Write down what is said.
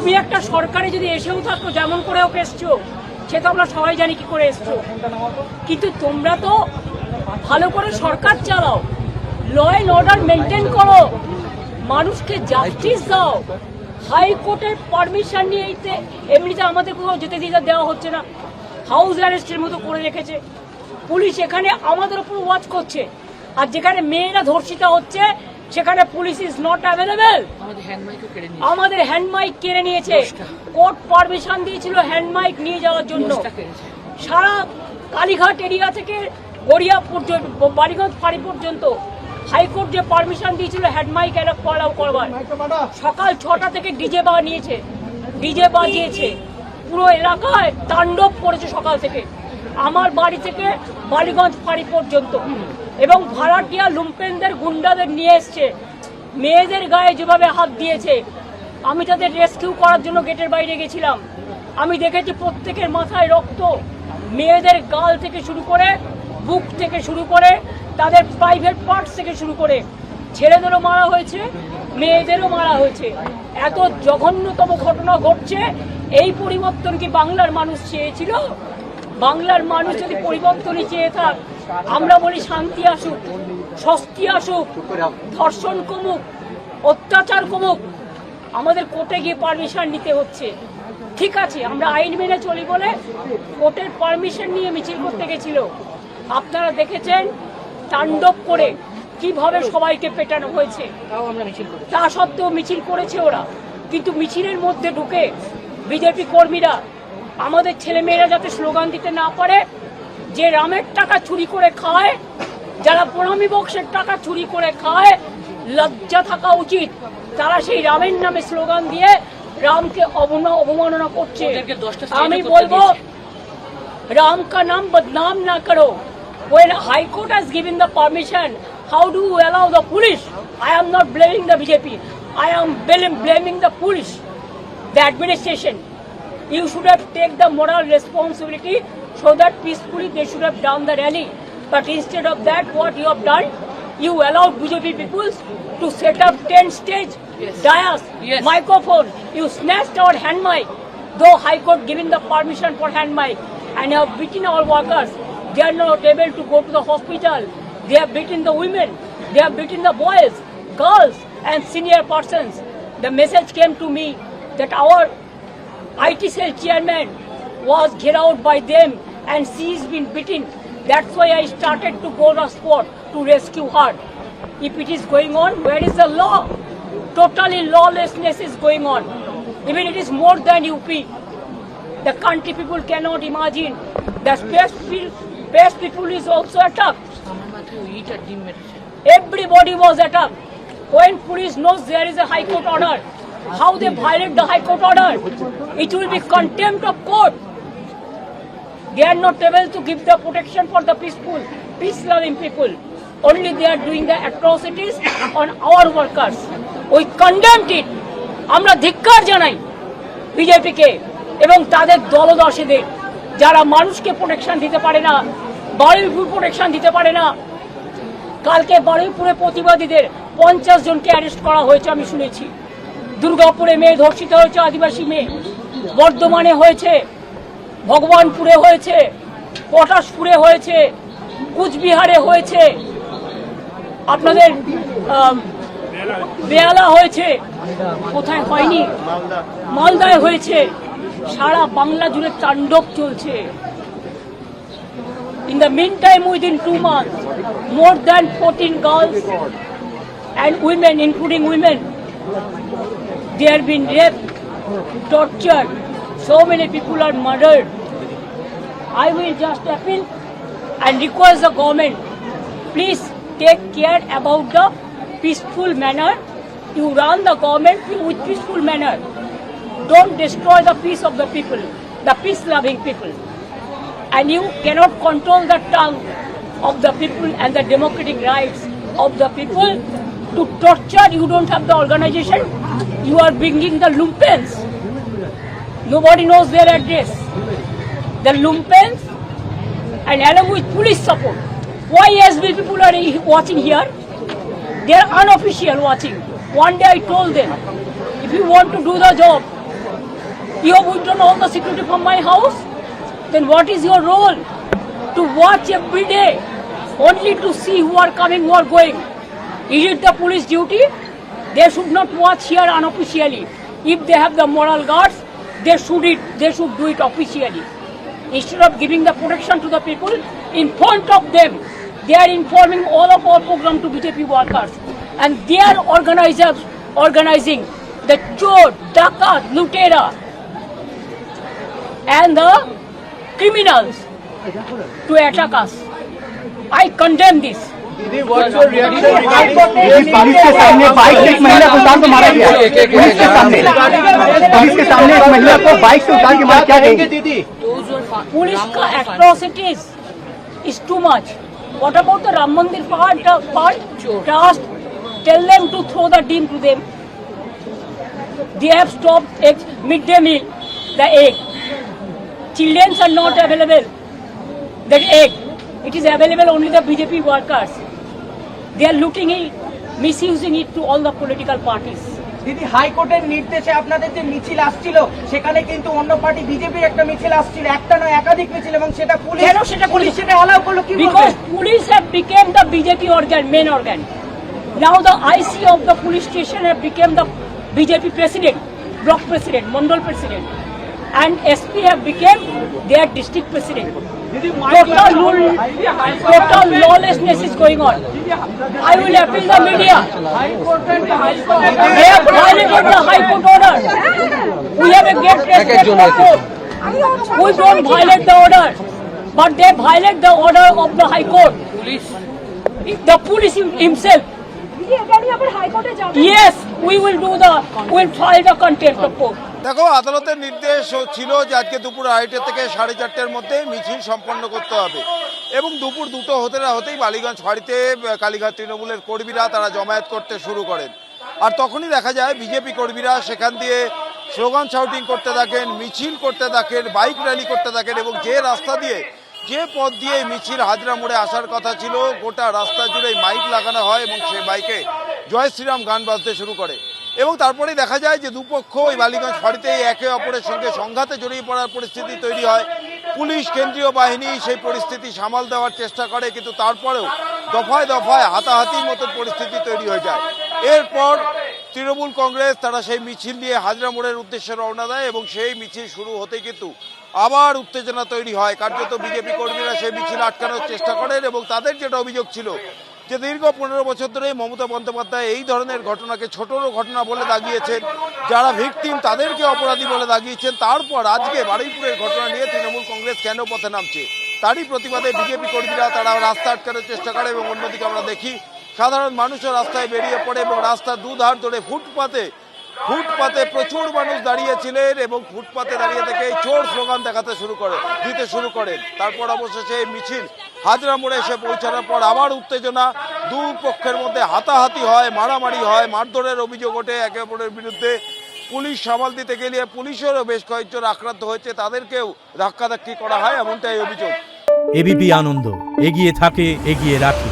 তুমি একটা সরকারে যদি এসেও থাকো, যেমন করে ওকে এসছো, সে তো আমরা সবাই জানি কি করে এসছো, কিন্তু তোমরা তো ভালো করে সরকার চালাও, ল অ্যান্ড অর্ডার মেনটেন করো, মানুষকে জাস্টিস দাও। হাইকোর্টের পারমিশন নিয়ে এমনিতে আমাদের কোথাও যেতে দিতে দেওয়া হচ্ছে না, হাউস অ্যারেস্টের মতো করে রেখেছে পুলিশ। এখানে আমাদের উপর ওয়াচ করছে, আর যেখানে মেয়েরা ধর্ষিতা হচ্ছে সেখানে পুলিশ ইজ নট অ্যাভেলেবেল। আমাদের হ্যান্ডমাইক কেড়ে নিয়েছে, কোর্ট পারমিশন দিয়েছিল হ্যান্ডমাইক নিয়ে যাওয়ার জন্য। সারা কালীঘাট এরিয়া থেকে গড়িয়া পর্যন্ত, বাড়িগঞ্জ ফাঁড়ি পর্যন্ত হাইকোর্ট যে পারমিশন দিয়েছিল হ্যান্ডমাইক অ্যালাউ করবার, সকাল 6টা থেকে ডিজে বানিয়েছে, ডিজে বাজিয়েছে, পুরো এলাকায় তাণ্ডব করেছে সকাল থেকে, আমার বাড়ি থেকে বাড়িগঞ্জ ফাঁড়ি পর্যন্ত। এবং ভাড়াটিয়া লুম্পেনদের গুন্ডাদের নিয়ে এসছে, মেয়েদের গায়ে যেভাবে হাত দিয়েছে। আমি তাদের রেস্কিউ করার জন্য গেটের বাইরে গেছিলাম, আমি দেখেছি প্রত্যেকের মাথায় রক্ত, মেয়েদের গাল থেকে শুরু করে, বুক থেকে শুরু করে, তাদের প্রাইভেট পার্টস থেকে শুরু করে, ছেলেদেরও মারা হয়েছে, মেয়েদেরও মারা হয়েছে। এত জঘন্যতম ঘটনা ঘটছে। এই পরিবর্তন কি বাংলার মানুষ চেয়েছিল? বাংলার মানুষ যদি পরিবর্তনই চেয়ে থাক, আমরা বলি শান্তি আসুক, স্বস্তি আসুক, ধর্ষণ কমুক, অত্যাচার কমুক, আমাদের কোর্টে গিয়ে পারমিশন নিতে হচ্ছে। ঠিক আছে, আমরা আইন মেনে চলি বলে কোর্টের পারমিশন নিয়ে মিছিল করতে গেছিল। আপনারা দেখেছেন তাণ্ডব করে কিভাবে সবাইকে পেটানো হয়েছে। তা সত্ত্বেও মিছিল করেছে ওরা, কিন্তু মিছিলের মধ্যে ঢুকে বিজেপি কর্মীরা আমাদের ছেলেমেয়েরা যাতে স্লোগান দিতে না পারে, যে রামের টাকা চুরি করে খায়, যারা প্রণামী বক্সের টাকা চুরি করে খায়, লজ্জা থাকা উচিত। তারা সেই রামের নামে স্লোগান দিয়ে রামকে অবমাননা করছে। আমি বলবো, রাম কা নাম বদনাম না করো। When High Court has given the permission, how do you allow the police? I am not blaming the BJP. I am blaming the police, the administration. You should have taken the moral responsibility so that peacefully they should have done the rally. But instead of that, what you have done, you allowed BJP people to set up 10 stage dais, microphone. You snatched our hand mic, though High Court given the permission for hand mic, and you have beaten our workers. They are not able to go to the hospital. They have beaten the women. They have beaten the boys, girls, and senior persons. The message came to me that our IT cell chairman was get out by them and she's been beaten. That's why I started to go to the spot to rescue her. If it is going on, where is the law? Totally lawlessness is going on. Even it is more than UP. The country people cannot imagine. The space people is also attacked. Everybody was attacked. When police knows there is a High Court order, how they violate the High Court order? It will be contempt of court. They are not able to give the protection for the peaceful, peace-loving people. Only they are doing the atrocities on our workers. We condemn it. আমরা ধিক্কার জানাই বিজেপিকে এবং তাদের দলদর্শীদের, যারা মানুষকে protection দিতে পারে না, বারুইপুর প্রোটেকশন দিতে পারে না। কালকে বারুইপুরে প্রতিবাদীদের 50 জনকে অ্যারেস্ট করা হয়েছে আমি শুনেছি। দুর্গাপুরে মেয়ে ধর্ষিত হয়েছে, আদিবাসী মেয়ে, বর্ধমানে হয়েছে, ভগবানপুরে হয়েছে, পটাশপুরে হয়েছে, কুচবিহারে হয়েছে, আপনাদের বেহালা হয়েছে, কোথায় হয়নি, মালদায় হয়েছে। সারা বাংলা জুড়ে তাণ্ডব চলছে। In the meantime, within 2 months, more than 14 girls and women, including women, they have been raped, tortured. So many people are murdered. I will just appeal and request the government, please take care about the peaceful manner. You run the government with peaceful manner. Don't destroy the peace of the people, the peace-loving people. And you cannot control the tongue of the people and the democratic rights of the people. To torture, you don't have the organization. You are bringing the lumpens. Nobody knows their address. The lumpens, and along with police support. Why SB people are watching here? They are unofficial watching. One day I told them, if you want to do the job, You have withdrawn all the security from my house? Then what is your role? To watch every day, only to see who are coming, who are going. Is it the police duty? They should not watch here unofficially. If they have the moral guards, they should do it officially. Instead of giving the protection to the people, in front of them, they are informing all of our program to BJP workers. And they are organizing the chor, dakat, lutera, and the criminals to attack us. I condemn this. What's your reaction regarding police के सामने bike से एक महिला को उतार के मारा गया। पुलिस के सामने एक महिला को बाइक से उतार के मारा, क्या कहेंगे दीदी? Police ka atrocities is too much. What about the Ram Mandir part? Trust, tell them to throw the deem to them. They have stopped midday meal, the egg. Children are not available. That egg, it is available only the BJP workers. They are looting it, misusing it to all the political parties. দিদি হাইকোর্টের নির্দেশে আপনাদের যে মিছিল আসছিল সেখানে কিন্তু অন্য পার্টি বিজেপির একটা মিছিল আসছিল, একটা নয় একাধিক মিছিল, এবং সেটা পুলিশ কেন সেটা পুলিশ সেটা অ্যালাউ করলো কি Because police have become the BJP organ, main organ. Now the IC of the police station have become the BJP president, block president, mandal president, and SP have become their district president. Total lawlessness is going on. I will appeal the media. They have violated the High Court order. We have a great respect for court. We don't violate the order, but they violate the order of the High Court. The police himself. Yes, we will file the contempt of court. দেখো, আদালতের নির্দেশ ছিল যে আজকে দুপুর 2:30 থেকে 4:30-র মধ্যে মিছিল সম্পন্ন করতে হবে এবং দুপুর 2টো হতে না হতেই বালিগঞ্জ ফাঁড়িতে কালীঘাট তৃণমূলের কর্মীরা তারা জমায়েত করতে শুরু করেন। আর তখনই দেখা যায় বিজেপি কর্মীরা সেখান দিয়ে স্লোগান শাউটিং করতে থাকেন, মিছিল করতে থাকেন, বাইক র্যালি করতে থাকেন এবং যে রাস্তা দিয়ে যে পথ দিয়ে মিছিল হাজরা মোড়ে আসার কথা ছিল গোটা রাস্তা জুড়ে মাইক লাগানো হয় এবং সেই বাইকে জয় শ্রীরাম গান বাজতে শুরু করে এবং তারপরেই দেখা যায় যে দুপক্ষ ওই বালিগঞ্জ ফাঁড়িতেই একে অপরের সঙ্গে সংঘাতে জড়িয়ে পড়ার পরিস্থিতি তৈরি হয়। পুলিশ, কেন্দ্রীয় বাহিনী সেই পরিস্থিতি সামাল দেওয়ার চেষ্টা করে, কিন্তু তারপরেও দফায় দফায় হাতাহাতির মতো পরিস্থিতি তৈরি হয়ে যায়। এরপর তৃণমূল কংগ্রেস তারা সেই মিছিল নিয়ে হাজরা মোড়ের উদ্দেশ্যে রওনা দেয় এবং সেই মিছিল শুরু হতে কিন্তু আবার উত্তেজনা তৈরি হয়। কার্যত বিজেপি কর্মীরা সেই মিছিল আটকানোর চেষ্টা করেন এবং তাদের যেটা অভিযোগ ছিল যে দীর্ঘ 15 বছর ধরে মমতা বন্দ্যোপাধ্যায় এই ধরনের ঘটনাকে ছোটরও ঘটনা বলে দাগিয়েছেন, যারা ভিকটিম তাদেরকে অপরাধী বলে দাগিয়েছেন। তারপর আজকে বারুইপুরের ঘটনা নিয়ে তৃণমূল কংগ্রেস কেন পথে নামছে তারই প্রতিবাদে বিজেপি কর্মীরা তারা রাস্তা আটকানোর চেষ্টা করে এবং অন্যদিকে আমরা দেখি সাধারণ মানুষও রাস্তায় বেরিয়ে পড়ে এবং রাস্তার দুধার ধরে ফুটপাতে প্রচুর মানুষ দাঁড়িয়েছিলেন এবং ফুটপাতে দাঁড়িয়ে থেকে চোর স্লোগান দিতে শুরু করেন। তারপর অবশেষে এই মিছিল হাজরা মোড়ে এসে পৌঁছানোর পর আবার উত্তেজনা, দুই পক্ষের মধ্যে হাতাহাতি হয়, মারামারি হয়, মারধরের অভিযোগ ওঠে একে অপরের বিরুদ্ধে। পুলিশ সামাল দিতে গেলে পুলিশেরও বেশ কয়েকজন আক্রান্ত হয়েছে, তাদেরকেও ধাক্কাধাক্কি করা হয়, এমনটাই অভিযোগ। এবিপি আনন্দ, এগিয়ে থাকে, এগিয়ে রাখে।